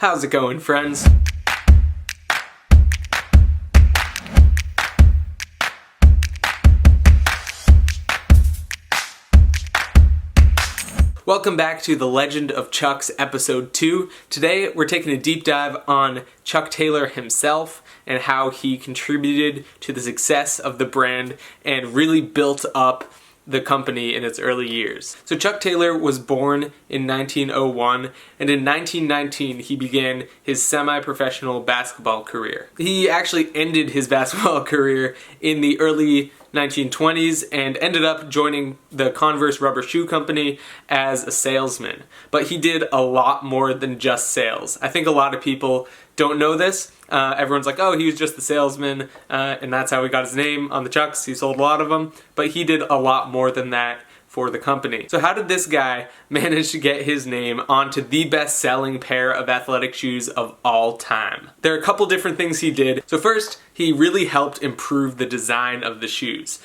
How's it going, friends? Welcome back to The Legend of Chuck's Episode 2. Today we're taking a deep dive on Chuck Taylor himself and how he contributed to the success of the brand and really built up the company in its early years. So Chuck Taylor was born in 1901, and in 1919 he began his semi-professional basketball career. He actually ended his basketball career in the early 1920s and ended up joining the Converse rubber shoe company as a salesman. But he did a lot more than just sales. I think a lot of people don't know this. Everyone's like, oh, he was just the salesman, and that's how he got his name on the Chucks. He sold a lot of them, but he did a lot more than that for the company. So how did this guy manage to get his name onto the best-selling pair of athletic shoes of all time? There are a couple different things he did. So first, he really helped improve the design of the shoes.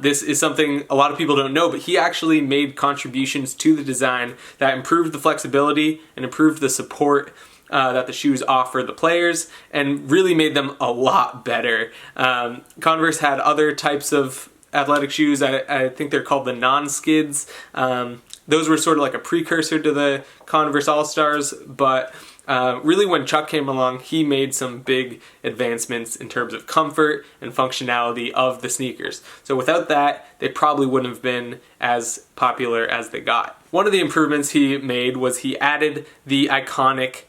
This is something a lot of people don't know, but he actually made contributions to the design that improved the flexibility and improved the support that the shoes offer the players and really made them a lot better. Converse had other types of athletic shoes. I think they're called the non-skids. Those were sort of like a precursor to the Converse All-Stars, but really when Chuck came along, he made some big advancements in terms of comfort and functionality of the sneakers. So without that, they probably wouldn't have been as popular as they got. One of the improvements he made was he added the iconic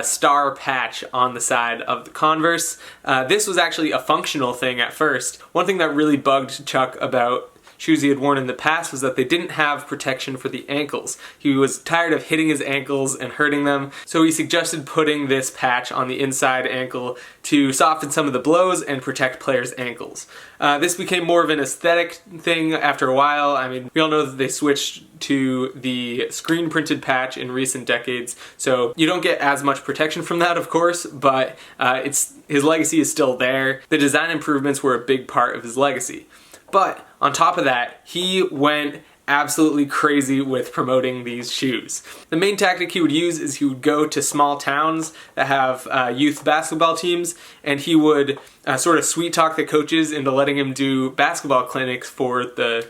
star patch on the side of the Converse. This was actually a functional thing at first. One thing that really bugged Chuck about shoes he had worn in the past was that they didn't have protection for the ankles. He was tired of hitting his ankles and hurting them, so he suggested putting this patch on the inside ankle to soften some of the blows and protect players' ankles. This became more of an aesthetic thing after a while. I mean, we all know that they switched to the screen printed patch in recent decades, so you don't get as much protection from that, of course, but his legacy is still there. The design improvements were a big part of his legacy. But on top of that, he went absolutely crazy with promoting these shoes. The main tactic he would use is he would go to small towns that have youth basketball teams, and he would sort of sweet talk the coaches into letting him do basketball clinics for the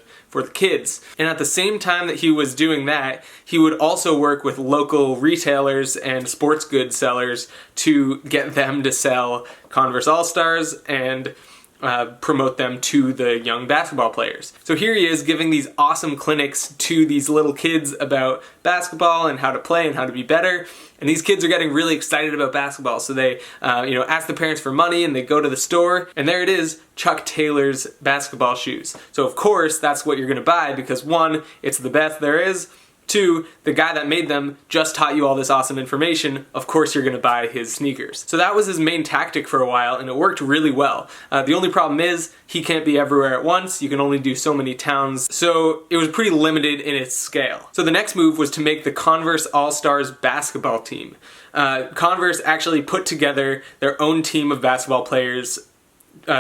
kids. And at the same time that he was doing that, he would also work with local retailers and sports goods sellers to get them to sell Converse All-Stars and promote them to the young basketball players. So here he is giving these awesome clinics to these little kids about basketball and how to play and how to be better. And these kids are getting really excited about basketball. So they ask the parents for money and they go to the store, and there it is, Chuck Taylor's basketball shoes. So of course that's what you're gonna buy because one, it's the best there is. Two, the guy that made them just taught you all this awesome information. Of course you're going to buy his sneakers. So that was his main tactic for a while, and it worked really well. The only problem is he can't be everywhere at once. You can only do so many towns. So it was pretty limited in its scale. So the next move was to make the Converse All-Stars basketball team. Converse actually put together their own team of basketball players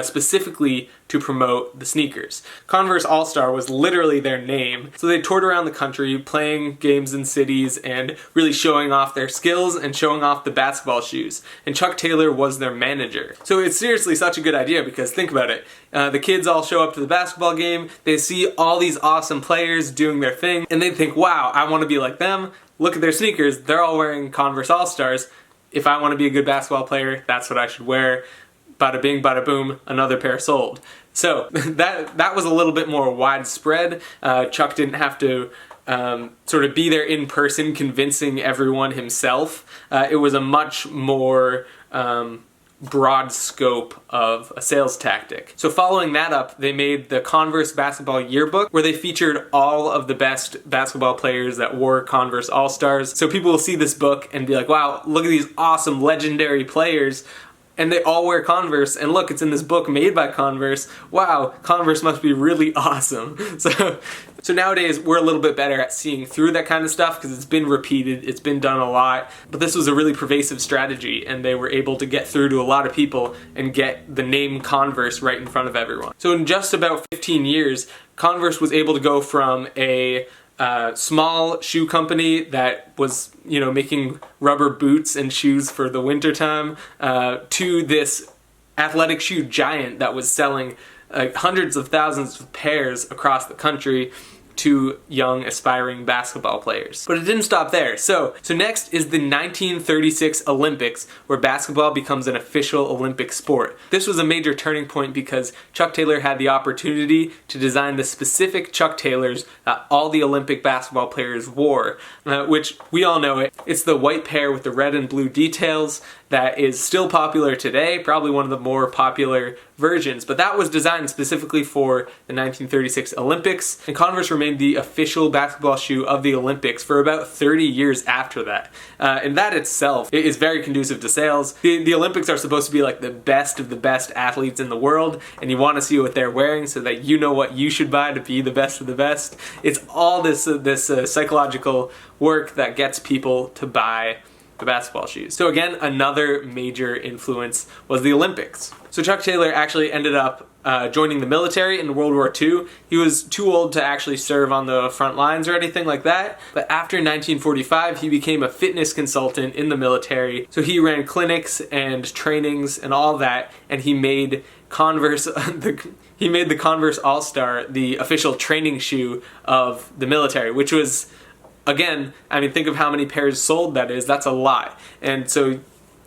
specifically to promote the sneakers. Converse All-Star was literally their name, so they toured around the country playing games in cities and really showing off their skills and showing off the basketball shoes. And Chuck Taylor was their manager. So it's seriously such a good idea because think about it. The kids all show up to the basketball game, they see all these awesome players doing their thing, and they think, wow, I want to be like them. Look at their sneakers, they're all wearing Converse All-Stars. If I want to be a good basketball player, that's what I should wear. Bada bing, bada boom, another pair sold. So that was a little bit more widespread. Chuck didn't have to sort of be there in person convincing everyone himself. It was a much more broad scope of a sales tactic. So following that up, they made the Converse Basketball Yearbook where they featured all of the best basketball players that wore Converse All-Stars. So people will see this book and be like, wow, look at these awesome legendary players. And they all wear Converse, and look, it's in this book made by Converse. Wow, Converse must be really awesome. So nowadays, we're a little bit better at seeing through that kind of stuff because it's been repeated, it's been done a lot. But this was a really pervasive strategy, and they were able to get through to a lot of people and get the name Converse right in front of everyone. So in just about 15 years, Converse was able to go from a small shoe company that was, making rubber boots and shoes for the wintertime, to this athletic shoe giant that was selling hundreds of thousands of pairs across the country to young aspiring basketball players. But it didn't stop there. So next is the 1936 Olympics, where basketball becomes an official Olympic sport. This was a major turning point because Chuck Taylor had the opportunity to design the specific Chuck Taylors that all the Olympic basketball players wore, which we all know it. It's the white pair with the red and blue details that is still popular today, probably one of the more popular versions, but that was designed specifically for the 1936 Olympics, and Converse remained the official basketball shoe of the Olympics for about 30 years after that. And that itself is very conducive to sales. The Olympics are supposed to be like the best of the best athletes in the world, and you want to see what they're wearing so that you know what you should buy to be the best of the best. It's all this psychological work that gets people to buy the basketball shoes. So again, another major influence was the Olympics. So Chuck Taylor actually ended up joining the military in World War II. He was too old to actually serve on the front lines or anything like that, but after 1945 he became a fitness consultant in the military. So he ran clinics and trainings and all that, and he made Converse he made the Converse All-Star the official training shoe of the military, which was, again, I mean, think of how many pairs sold that is. That's a lot. And so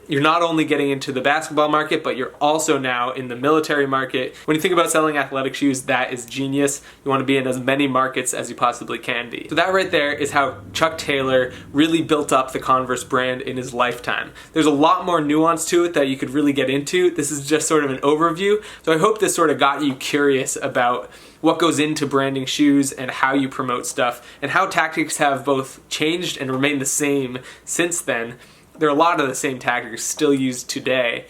you're not only getting into the basketball market, but you're also now in the military market. When you think about selling athletic shoes, that is genius. You want to be in as many markets as you possibly can be. So that right there is how Chuck Taylor really built up the Converse brand in his lifetime. There's a lot more nuance to it that you could really get into. This is just sort of an overview. So I hope this sort of got you curious about what goes into branding shoes and how you promote stuff, and how tactics have both changed and remained the same since then. There are a lot of the same tactics still used today,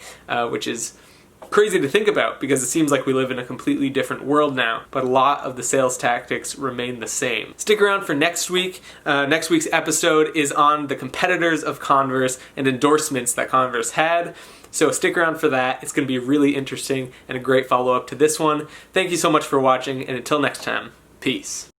which is crazy to think about because it seems like we live in a completely different world now, but a lot of the sales tactics remain the same. Stick around for next week. Next week's episode is on the competitors of Converse and endorsements that Converse had. So stick around for that. It's going to be really interesting and a great follow-up to this one. Thank you so much for watching, and until next time, peace.